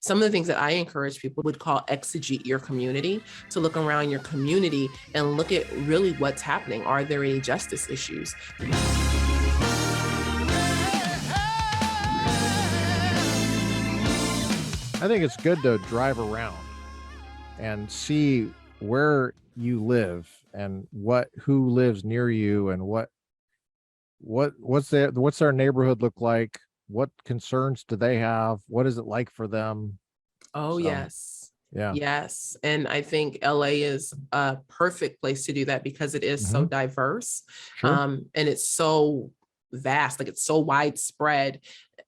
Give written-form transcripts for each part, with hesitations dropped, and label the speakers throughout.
Speaker 1: Some of the things that I encourage people would call exegete your community, to look around your community and look at really what's happening. Are there any justice issues?
Speaker 2: I think it's good to drive around and see where you live and who lives near you and what's their neighborhood look like? What concerns do they have? What is it like for them?
Speaker 1: Oh, yes.
Speaker 2: Yeah.
Speaker 1: Yes. And I think LA is a perfect place to do that because it is so diverse.
Speaker 2: Sure.
Speaker 1: And it's so vast, like it's so widespread.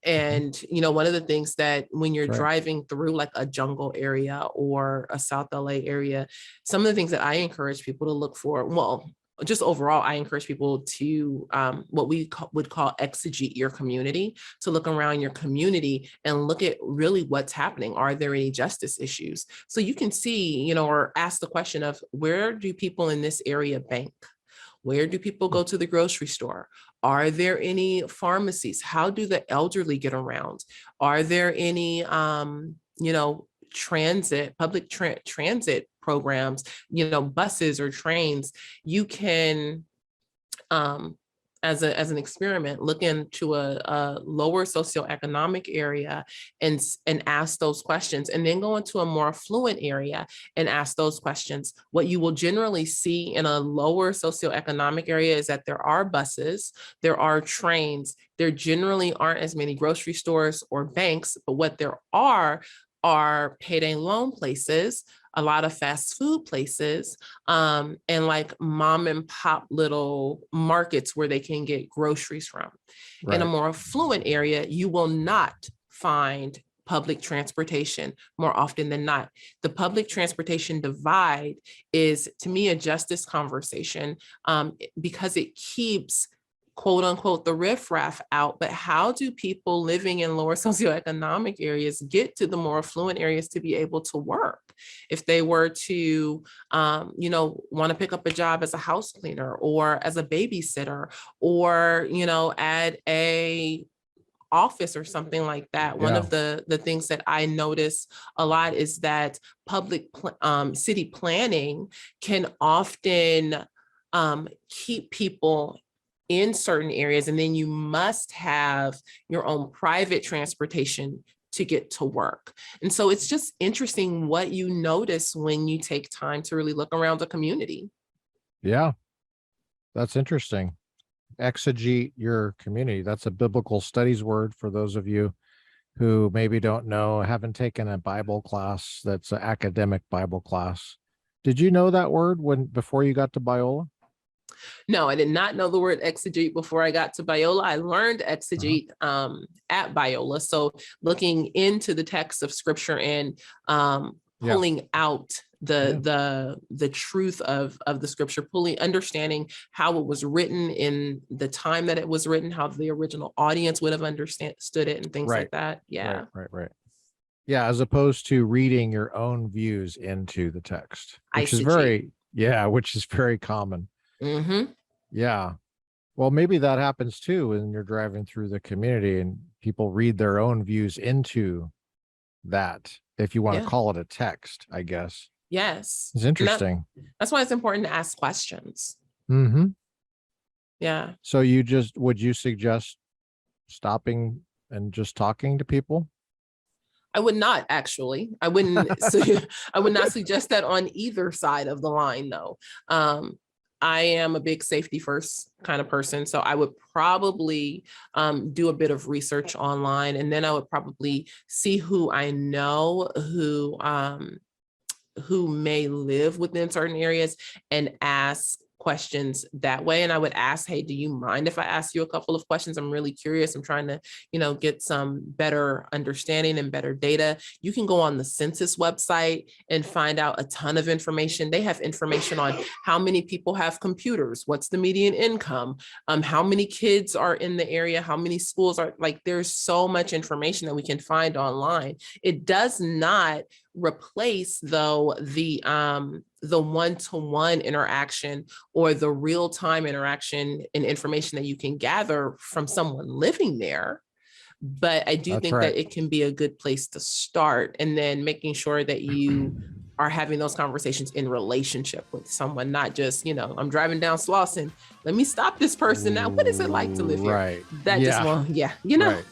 Speaker 1: And, one of the things that when you're driving through like a jungle area or a South LA area, some of the things that I encourage people to look for, well, just overall, I encourage people to what we would call exegete your community, to look around your community and look at really what's happening. Are there any justice issues? So you can see, or ask the question of, where do people in this area bank? Where do people go to the grocery store? Are there any pharmacies? How do the elderly get around? Are there any, public transit programs, buses or trains? You can, as an experiment, look into a lower socioeconomic area and ask those questions, and then go into a more affluent area and ask those questions. What you will generally see in a lower socioeconomic area is that there are buses, there are trains, there generally aren't as many grocery stores or banks, but what there are payday loan places, a lot of fast food places, and like mom and pop little markets where they can get groceries from. Right. In a more affluent area, you will not find public transportation more often than not. The public transportation divide is, to me, a justice conversation because it keeps, quote unquote, the riffraff out. But how do people living in lower socioeconomic areas get to the more affluent areas to be able to work? If they were to, want to pick up a job as a house cleaner or as a babysitter, or, at a office or something like that. Yeah. One of the things that I notice a lot is that city planning can often keep people in certain areas, and then you must have your own private transportation to get to work. And so it's just interesting what you notice when you take time to really look around the community.
Speaker 2: Yeah, that's interesting. Exegete your community. That's a biblical studies word for those of you who maybe don't know, haven't taken a Bible class that's an academic Bible class. Did you know that word before you got to Biola?
Speaker 1: No, I did not know the word exegete before I got to Biola. I learned exegete at Biola. So looking into the text of scripture and pulling out the truth of the scripture, understanding how it was written in the time that it was written, how the original audience would have understood it and things like that. Yeah.
Speaker 2: Right. Yeah, as opposed to reading your own views into the text, which is very common.
Speaker 1: Mm-hmm.
Speaker 2: Yeah. Well, maybe that happens too when you're driving through the community and people read their own views into that, if you want to call it a text, I guess.
Speaker 1: Yes.
Speaker 2: It's interesting.
Speaker 1: That's why it's important to ask questions.
Speaker 2: Mm-hmm.
Speaker 1: Yeah.
Speaker 2: So would you suggest stopping and just talking to people?
Speaker 1: I would not, actually. I wouldn't. I would not suggest that on either side of the line, though. I am a big safety first kind of person. So I would probably do a bit of research online, and then I would probably see who I know who may live within certain areas and ask questions that way. And I would ask, hey, do you mind if I ask you a couple of questions? I'm really curious. I'm trying to, get some better understanding and better data. You can go on the census website and find out a ton of information. They have information on how many people have computers, what's the median income, how many kids are in the area, how many schools are, like, there's so much information that we can find online. It does not replace, though, the one-to-one interaction or the real-time interaction and information that you can gather from someone living there. But I do
Speaker 2: That's
Speaker 1: think
Speaker 2: right.
Speaker 1: that it can be a good place to start, and then making sure that you are having those conversations in relationship with someone, not just, I'm driving down Slauson. Let me stop this person now. What is it like to live here?
Speaker 2: Right.
Speaker 1: That just
Speaker 2: Yeah.
Speaker 1: won't, yeah,
Speaker 2: Right.